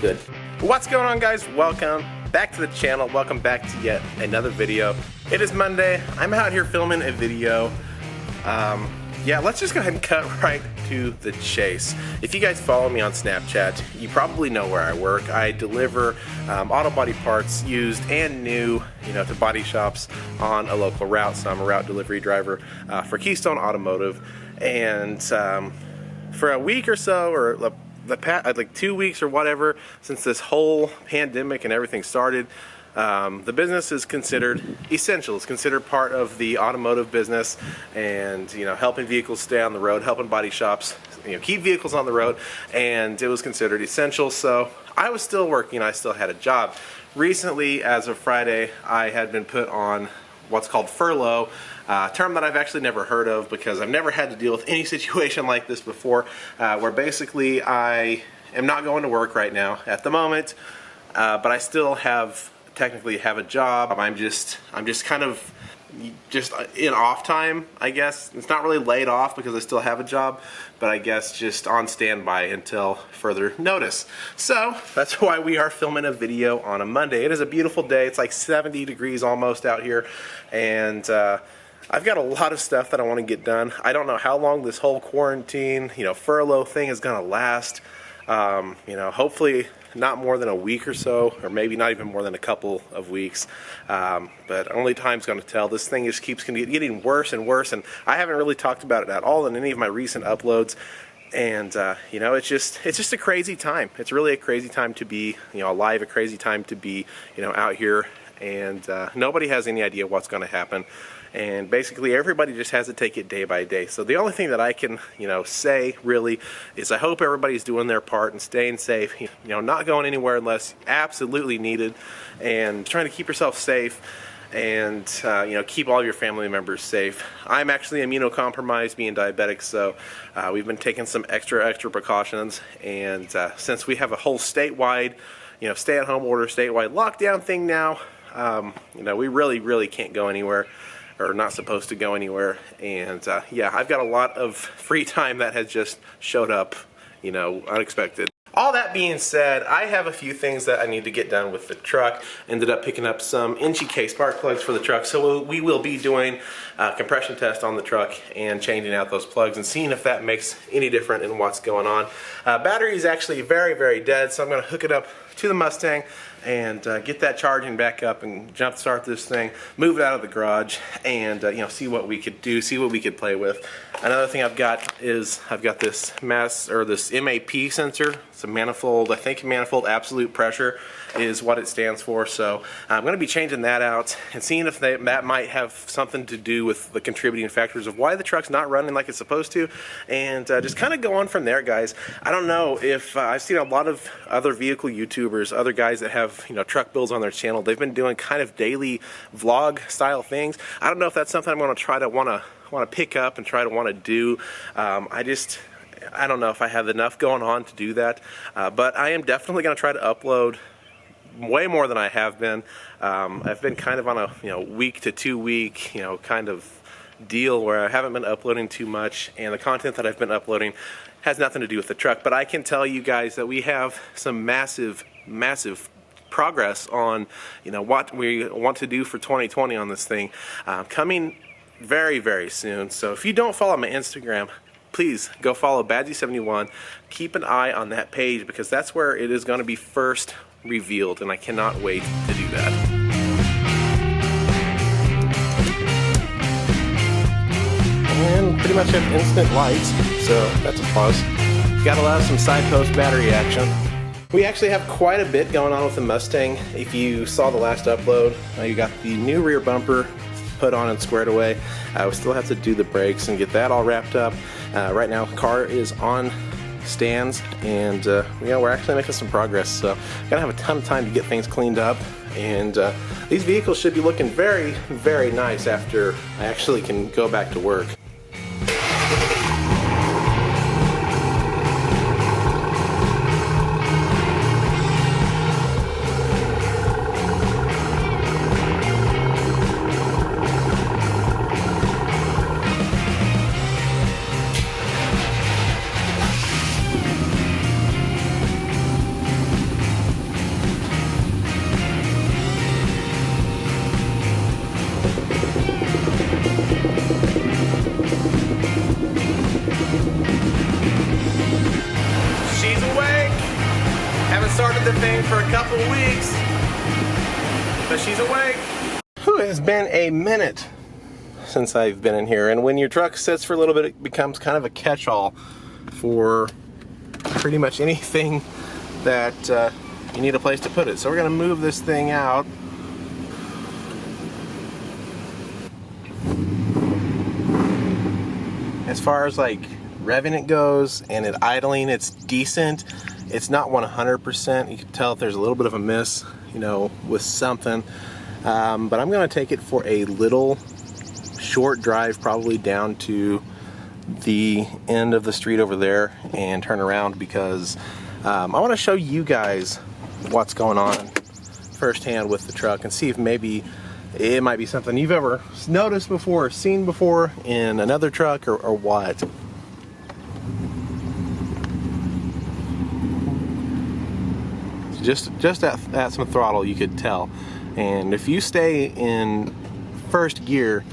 good. What's going on, guys? Welcome back to the channel. Welcome back to yet another video. It is Monday. I'm out here filming a video. Yeah, let's just go ahead and cut right to the chase. If you guys follow me on Snapchat, you probably know where I work. I deliver auto body parts, used and new, to body shops on a local route. So I'm a route delivery driver for Keystone Automotive. And for a week or so, or like 2 weeks or whatever, since this whole pandemic and everything started, the business is considered essential. It's considered part of the automotive business, and helping vehicles stay on the road, helping body shops keep vehicles on the road, and it was considered essential. So I was still working. I still had a job. Recently, as of Friday, I had been put on what's called furlough, a term that I've actually never heard of because I've never had to deal with any situation like this before, where basically I am not going to work right now at the moment, but I still technically have a job. I'm just kind of in off time, I guess. It's not really laid off because I still have a job, but I guess just on standby until further notice. So that's why we are filming a video on a Monday. It is a beautiful day. It's like 70 degrees almost out here, and I've got a lot of stuff that I want to get done. I don't know how long this whole quarantine, furlough thing is going to last. Hopefully not more than a week or so, or maybe not even more than a couple of weeks. But only time's going to tell. This thing just keeps getting worse and worse, and I haven't really talked about it at all in any of my recent uploads. And it's just a crazy time. It's really a crazy time to be alive, a crazy time to be out here, and nobody has any idea what's going to happen. And basically everybody just has to take it day by day. So the only thing that I can, say really is I hope everybody's doing their part and staying safe, not going anywhere unless absolutely needed, and trying to keep yourself safe and, keep all your family members safe. I'm actually immunocompromised, being diabetic, so we've been taking some extra precautions. And since we have a whole statewide, stay-at-home order, statewide lockdown thing now, we really can't go anywhere, or not supposed to go anywhere. And yeah, I've got a lot of free time that has just showed up, unexpected. All that being said, I have a few things that I need to get done with the truck. Ended up picking up some NGK spark plugs for the truck, so we will be doing a compression test on the truck and changing out those plugs and seeing if that makes any difference in what's going on. Battery is actually very dead, so I'm going to hook it up to the Mustang and get that charging back up and jump start this thing, move it out of the garage, and see what we could do, see what we could play with. Another thing I've got is this this MAP sensor. It's a manifold, I think manifold absolute pressure is what it stands for. So I'm going to be changing that out and seeing if that might have something to do with the contributing factors of why the truck's not running like it's supposed to, and just kind of go on from there, guys. I don't know if I've seen a lot of other vehicle YouTubers, other guys that have truck builds on their channel. They've been doing kind of daily vlog style things. I don't know if that's something I'm going to try to want to pick up and try to want to do. I don't know if I have enough going on to do that, but I am definitely going to try to upload way more than I have been. I've been kind of on a week to 2 week kind of deal where I haven't been uploading too much, and the content that I've been uploading has nothing to do with the truck. But I can tell you guys that we have some massive progress on what we want to do for 2020 on this thing, coming very soon. So if you don't follow my Instagram, please go follow Badgie71. Keep an eye on that page because that's where it is going to be first revealed, and I cannot wait to do that. And pretty much have instant lights, so that's a plus. Gotta love some side post battery action. We actually have quite a bit going on with the Mustang. If you saw the last upload, you got the new rear bumper put on and squared away. We still have to do the brakes and get that all wrapped up. Right now, the car is on stands, and we're actually making some progress. So, gonna have a ton of time to get things cleaned up, and these vehicles should be looking very nice after I actually can go back to work. started the thing for a couple of weeks, but she's awake. It has been a minute since I've been in here, and when your truck sits for a little bit, it becomes kind of a catch-all for pretty much anything that you need a place to put it. So we're going to move this thing out. As far as like revving it goes and it idling, it's decent. It's not 100%. You can tell if there's a little bit of a miss, you know, with something. But I'm going to take it for a little short drive, probably down to the end of the street over there and turn around, because I want to show you guys what's going on firsthand with the truck and see if maybe it might be something you've ever noticed before or seen before in another truck, or what. Just at some throttle you could tell, and if you stay in first gear,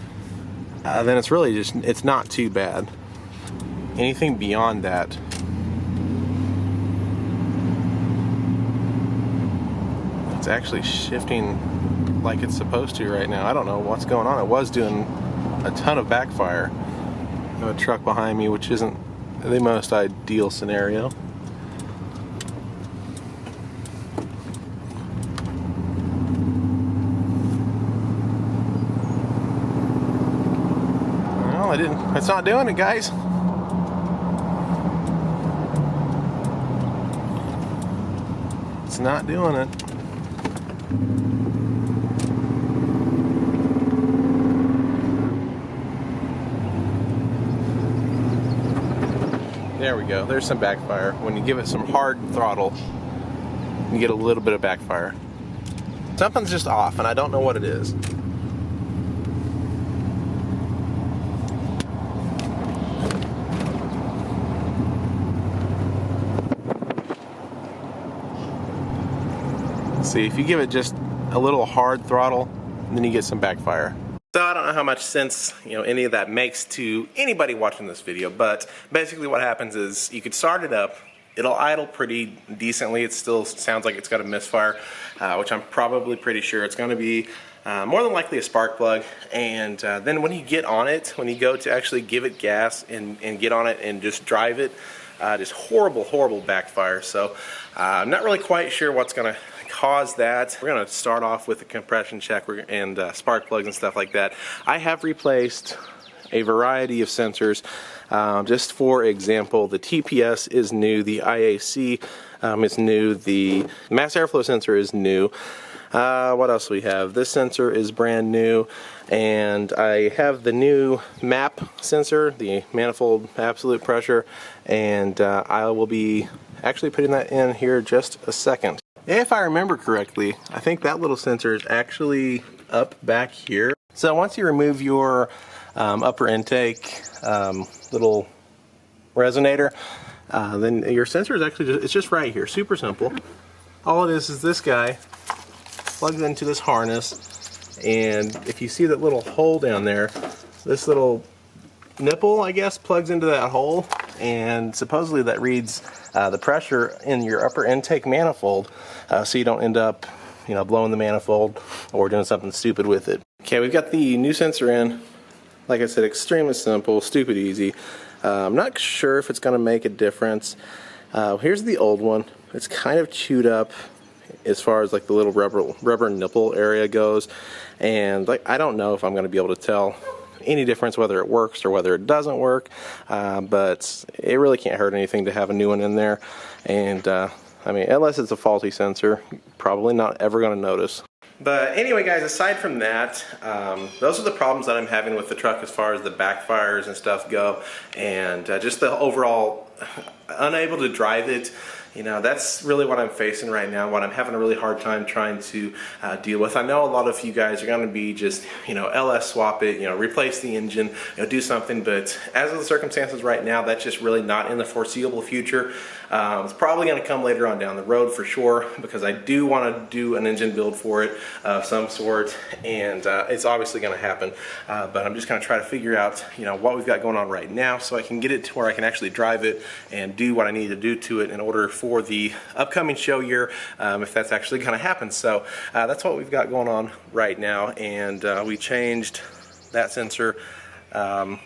then it's really just, it's not too bad. Anything beyond that, it's actually shifting like it's supposed to right now. I don't know what's going on. It was doing a ton of backfire. I have a truck behind me, which isn't the most ideal scenario. Well, it's not doing it, guys. It's not doing it. There we go. There's some backfire. When you give it some hard throttle, you get a little bit of backfire. Something's just off, and I don't know what it is. See, if you give it just a little hard throttle, then you get some backfire. So I don't know how much sense, you know, any of that makes to anybody watching this video, but basically what happens is you could start it up, it'll idle pretty decently. It still sounds like it's got a misfire, which I'm probably pretty sure it's going to be more than likely a spark plug. And then when you get on it, when you go to actually give it gas and get on it and just drive it, just horrible backfire. So I'm not really quite sure what's going to cause that. We're going to start off with a compression check and spark plugs and stuff like that. I have replaced a variety of sensors. Just for example, the TPS is new, the IAC is new, the mass airflow sensor is new. What else do we have? This sensor is brand new, and I have the new MAP sensor, the manifold absolute pressure, and I will be actually putting that in here just a second. If I remember correctly, I think that little sensor is actually up back here. So once you remove your upper intake little resonator, then your sensor is actually it's just right here. Super simple. All it is this guy plugs into this harness, and if you see that little hole down there, this little nipple, I guess, plugs into that hole, and supposedly that reads the pressure in your upper intake manifold, so you don't end up, you know, blowing the manifold or doing something stupid with it. Okay, we've got the new sensor in. Like I said, extremely simple, stupid easy. I'm not sure if it's going to make a difference. Here's the old one. It's kind of chewed up as far as like the little rubber nipple area goes, and like I don't know if I'm going to be able to tell any difference whether it works or whether it doesn't work, but it really can't hurt anything to have a new one in there. And I mean, unless it's a faulty sensor, probably not ever going to notice. But anyway, guys, aside from that, those are the problems that I'm having with the truck as far as the backfires and stuff go, and just the overall unable to drive it. You know, that's really what I'm facing right now, what I'm having a really hard time trying to deal with. I know a lot of you guys are going to be just, you know, LS swap it, you know, replace the engine, you know, do something, but as of the circumstances right now, that's just really not in the foreseeable future. It's probably going to come later on down the road for sure, because I do want to do an engine build for it of some sort, and it's obviously going to happen. But I'm just going to try to figure out, what we've got going on right now, so I can get it to where I can actually drive it and do what I need to do to it in order for the upcoming show year, if that's actually going to happen. So that's what we've got going on right now, and we changed that sensor, and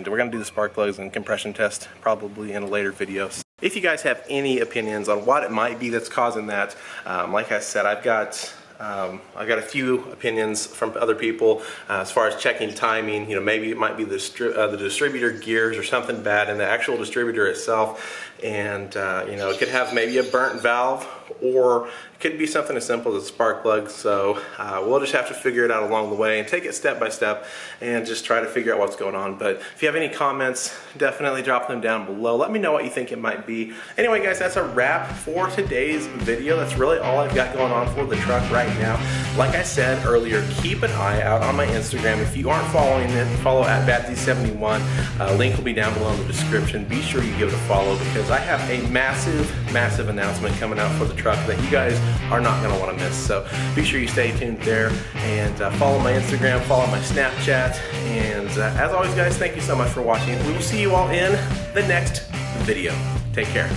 we're going to do the spark plugs and compression test probably in a later video. If you guys have any opinions on what it might be that's causing that, like I said, I've got a few opinions from other people as far as checking timing. Maybe it might be the distributor gears or something bad in the actual distributor itself, and it could have maybe a burnt valve, or it could be something as simple as a spark plug. So we'll just have to figure it out along the way and take it step by step and just try to figure out what's going on. But if you have any comments, definitely drop them down below. Let me know what you think it might be. Anyway guys, that's a wrap for today's video. That's really all I've got going on for the truck right now. Like I said earlier, keep an eye out on my Instagram. If you aren't following it, follow at BadZ71. Link will be down below in the description. Be sure you give it a follow, because I have a massive announcement coming out for the truck that you guys are not going to want to miss. So be sure you stay tuned there, and follow my Instagram, follow my Snapchat, and as always guys, thank you so much for watching. We will see you all in the next video. Take care.